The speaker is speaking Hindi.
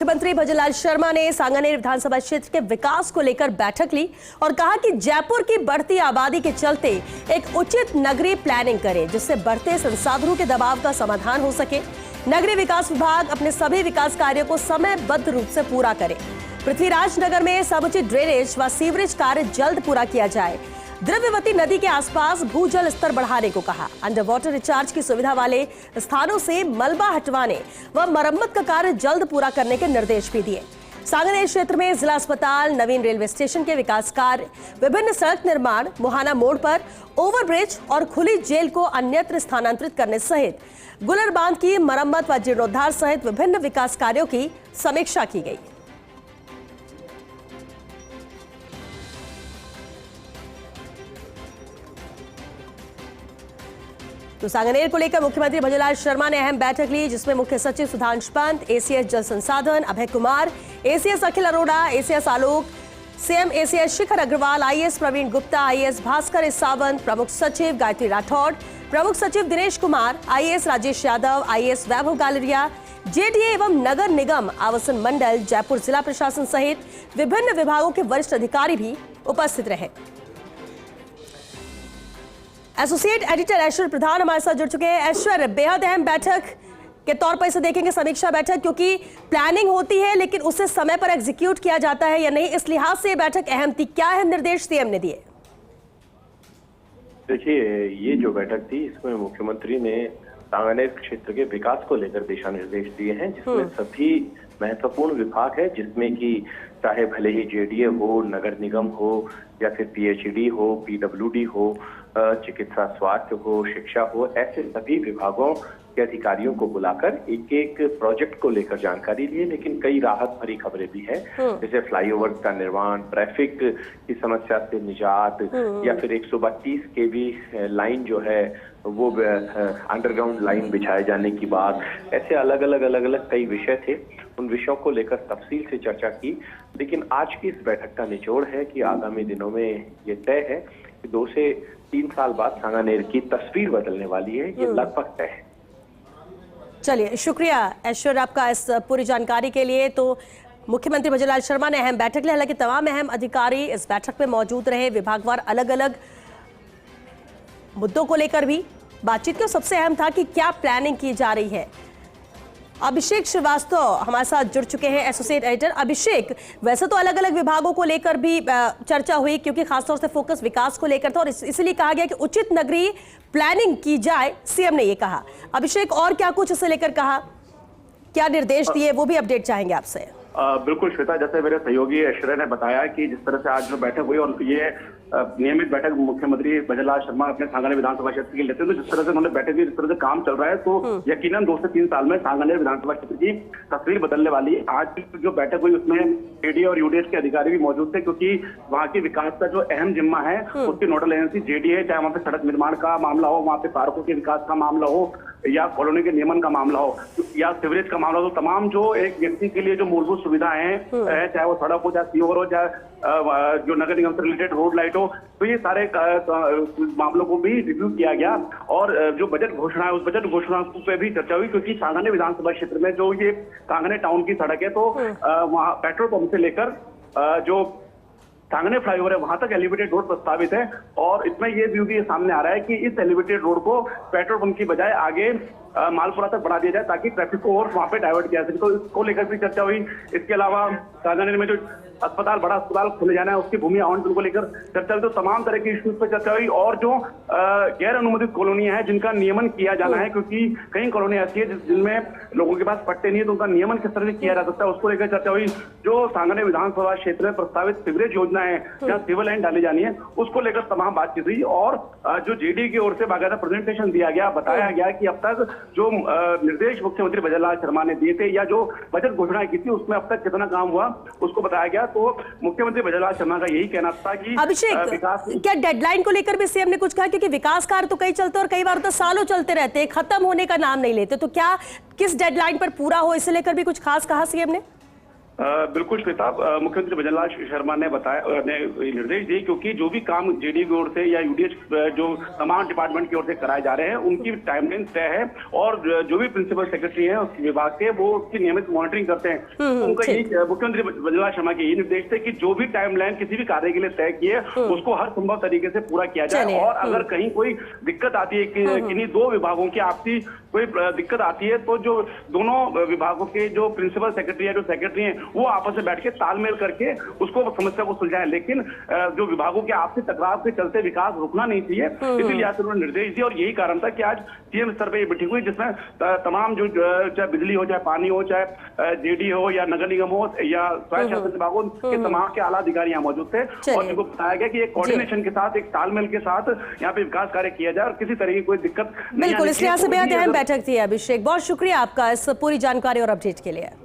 मुख्यमंत्री भजनलाल शर्मा ने सांगानेर विधानसभा क्षेत्र के विकास को लेकर बैठक ली और कहा कि जयपुर की बढ़ती आबादी के चलते एक उचित नगरीय प्लानिंग करें जिससे बढ़ते संसाधनों के दबाव का समाधान हो सके। नगरीय विकास विभाग अपने सभी विकास कार्यों को समयबद्ध रूप से पूरा करे। पृथ्वीराज नगर में समुचित ड्रेनेज व सीवरेज कार्य जल्द पूरा किया जाए। द्रव्यवती नदी के आसपास भूजल स्तर बढ़ाने को कहा। अंडर वाटर रिचार्ज की सुविधा वाले स्थानों से मलबा हटवाने व मरम्मत का कार्य जल्द पूरा करने के निर्देश भी दिए। सांगानेर क्षेत्र में जिला अस्पताल, नवीन रेलवे स्टेशन के विकास कार्य, विभिन्न सड़क निर्माण, मुहाना मोड़ पर ओवरब्रिज और खुली जेल को अन्यत्र स्थानांतरित करने सहित गुलर बांध की मरम्मत व जीर्णोद्धार सहित विभिन्न विकास कार्यों की समीक्षा की गई। तो सांगानेर को लेकर मुख्यमंत्री भजनलाल शर्मा ने अहम बैठक ली जिसमें मुख्य सचिव सुधांशु पंत, एसीएस जल संसाधन अभय कुमार, एसीएस अखिल अरोड़ा, एसीएस आलोक, CM ACS Shikhar Agarwal, IAS Praveen Gupta, IAS Bhaskar Sawant, प्रमुख सचिव गायत्री राठौड़, प्रमुख सचिव Dinesh Kumar, IAS Rajesh Yadav, IAS Vaibhav Galaria, JDA एवं नगर निगम आवासन मंडल, जयपुर जिला प्रशासन सहित विभिन्न विभागों के वरिष्ठ अधिकारी भी उपस्थित रहे। एसोसिएट एडिटर ऐश्वर्य प्रधान हमारे साथ जुड़ चुके हैं। ऐश्वर्य, बेहद अहम बैठक के तौर पर इसे देखेंगे, समीक्षा बैठक, क्योंकि प्लानिंग होती है लेकिन उसे समय पर एग्जीक्यूट किया जाता है या नहीं, इस लिहाज से ये बैठक अहम थी। क्या अहम निर्देश सीएम ने दिए? देखिए, ये जो बैठक थी इसमें मुख्यमंत्री ने सांगानेर क्षेत्र के विकास को लेकर दिशा निर्देश दिए हैं, जिसमें सभी महत्वपूर्ण विभाग है, जिसमें कि चाहे भले ही जेडीए हो, नगर निगम हो या फिर पीएचईडी हो, पीडब्ल्यूडी हो, चिकित्सा स्वास्थ्य हो, शिक्षा हो, ऐसे सभी विभागों के अधिकारियों को बुलाकर एक एक प्रोजेक्ट को लेकर जानकारी ली। लेकिन कई राहत भरी खबरें भी हैं, जैसे फ्लाईओवर का निर्माण, ट्रैफिक की समस्या से निजात या फिर 132 केवी लाइन जो है वो अंडरग्राउंड लाइन बिछाए जाने की बात। ऐसे अलग अलग कई विषय थे, उन विषयों को लेकर तफसील से चर्चा की। लेकिन आज की इस बैठक का निचोड़ है कि आगामी दिनों में ये तय है कि 2 से 3 साल बाद सांगानेर की तस्वीर बदलने वाली है, ये लगभग तय है। चलिए, शुक्रिया ऐश्वर्य आपका इस पूरी जानकारी के लिए। तो मुख्यमंत्री भजनलाल शर्मा ने अहम बैठक ली, हालांकि तमाम अहम अधिकारी इस बैठक में मौजूद रहे। विभागवार अलग अलग मुद्दों को लेकर भी बातचीत की। सबसे अहम था कि क्या प्लानिंग की जा रही है। अभिषेक श्रीवास्तव हमारे साथ जुड़ चुके हैं, एसोसिएट एडिटर। अभिषेक, वैसे तो अलग अलग विभागों को लेकर भी चर्चा हुई क्योंकि खासतौर से फोकस विकास को लेकर था और इसलिए कहा गया कि उचित नगरीय प्लानिंग की जाए, सीएम ने ये कहा। अभिषेक, और क्या कुछ इसे लेकर कहा, क्या निर्देश दिए, वो भी अपडेट चाहेंगे आपसे। बिल्कुल श्वेता, जैसे मेरे सहयोगी ऐश्वर्य ने बताया कि जिस तरह से आज जो बैठक हुई और ये नियमित बैठक मुख्यमंत्री भजनलाल शर्मा अपने सांगानेर विधानसभा क्षेत्र की लेते हैं, तो जिस तरह से उन्होंने बैठक की, जिस तरह से काम चल रहा है, तो यकीनन 2 से 3 साल में सांगानेर विधानसभा क्षेत्र की तस्वीर बदलने वाली है। आज जो बैठक हुई उसमें जेडीए और यूडीएच के अधिकारी भी मौजूद थे, क्योंकि वहाँ के विकास का जो अहम जिम्मा है उसकी नोडल एजेंसी जेडीए, चाहे वहाँ पे सड़क निर्माण का मामला हो, वहाँ पे पार्कों के विकास का मामला हो या कॉलोनी के नियमन का मामला हो या सीवरेज का मामला हो, तो तमाम जो एक व्यक्ति के लिए जो मूलभूत सुविधाएं हैं, चाहे वो सड़क हो, चाहे सीवर हो, चाहे जो नगर निगम से रिलेटेड रोड लाइट हो, तो ये सारे मामलों को भी रिव्यू किया गया। और जो बजट घोषणा है उस बजट घोषणा पे भी चर्चा हुई, क्योंकि सांगानेर विधानसभा क्षेत्र में जो ये सांगानेर टाउन की सड़क है, तो वहाँ पेट्रोल पंप से लेकर जो सांगानेर फ्लाईओवर है वहां तक एलिवेटेड रोड प्रस्तावित है। और इसमें ये व्यू भी सामने आ रहा है कि इस एलिवेटेड रोड को पेट्रोल पंप की बजाय आगे मालपुरा तक बढ़ा दिया जाए, ताकि ट्रैफिक को और वहां पे डाइवर्ट किया जा सके। तो इसको लेकर भी चर्चा हुई। इसके अलावा सांगानेर में जो अस्पताल, बड़ा अस्पताल खुले जाना है, उसकी भूमि आवंटन को लेकर चर्चा हुई। तो तमाम तरह की इश्यूज पर चर्चा हुई। और जो गैर अनुमोदित कॉलोनियां हैं जिनका नियमन किया जाना है, क्योंकि कई कॉलोनी ऐसी है जिनमें लोगों के पास पट्टे नहीं है, तो उनका नियमन किस तरह से किया जा सकता है, उसको लेकर चर्चा हुई। जो सांगानेर विधानसभा क्षेत्र में प्रस्तावित सीवरेज योजना है, जहाँ सिविल लाइन डाली जानी है, उसको लेकर तमाम बातचीत हुई। और जो जेडीए की ओर से बाकायदा प्रेजेंटेशन दिया गया, बताया गया कि अब तक जो निर्देश मुख्यमंत्री भजनलाल शर्मा ने दिए थे या जो बजट घोषणा की थी, उसमें अब तक कितना काम हुआ उसको बताया गया। तो मुख्यमंत्री भजनलाल शर्मा का यही कहना था कि अभिषेक, क्या डेडलाइन को लेकर भी सीएम ने कुछ कहा? क्योंकि विकास कार्य तो कई चलते और कई बार तो सालों चलते रहते हैं, खत्म होने का नाम नहीं लेते, तो क्या किस डेडलाइन पर पूरा हो, इसे लेकर भी कुछ खास कहा सीएम ने? बिल्कुल श्वेता, मुख्यमंत्री भजनलाल शर्मा ने बताया, ने निर्देश दिए, क्योंकि जो भी काम जेडीयू की ओर से या यूडीएच जो तमाम डिपार्टमेंट की ओर से कराए जा रहे हैं उनकी टाइमलाइन तय है और जो भी प्रिंसिपल सेक्रेटरी हैं उस विभाग के, वो उसकी नियमित मॉनिटरिंग करते हैं। उनका यही मुख्यमंत्री भजनलाल शर्मा के यही निर्देश थे कि जो भी टाइमलाइन किसी भी कार्य के लिए तय किए उसको हर संभव तरीके से पूरा किया जाए और अगर कहीं कोई दिक्कत आती है किन्हीं दो विभागों की आपसी कोई दिक्कत आती है तो जो दोनों विभागों के जो प्रिंसिपल सेक्रेटरी है, जो सेक्रेटरी हैं, वो आपस में बैठ के तालमेल करके उसको समस्या को सुलझाएं। लेकिन जो विभागों के आपसी टकराव के चलते विकास रुकना नहीं चाहिए, इसीलिए आज उन्होंने निर्देश दिया और यही कारण था कि आज सीएम स्तर पर ये बैठक हुई जिसमें तमाम जो चाहे बिजली हो, चाहे पानी हो, चाहे जेडी हो या नगर निगम हो या स्वायत्त शासन विभागों के तमाम के आला अधिकारी यहाँ मौजूद थे और जिनको बताया गया कि एक कोऑर्डिनेशन के साथ, एक तालमेल के साथ यहाँ पे विकास कार्य किया जाए और किसी तरह की कोई दिक्कत नहीं। बिल्कुल, इसलिए यहाँ से बेहद अहम बैठक थी। अभिषेक, बहुत शुक्रिया आपका इस पूरी जानकारी और अपडेट के लिए।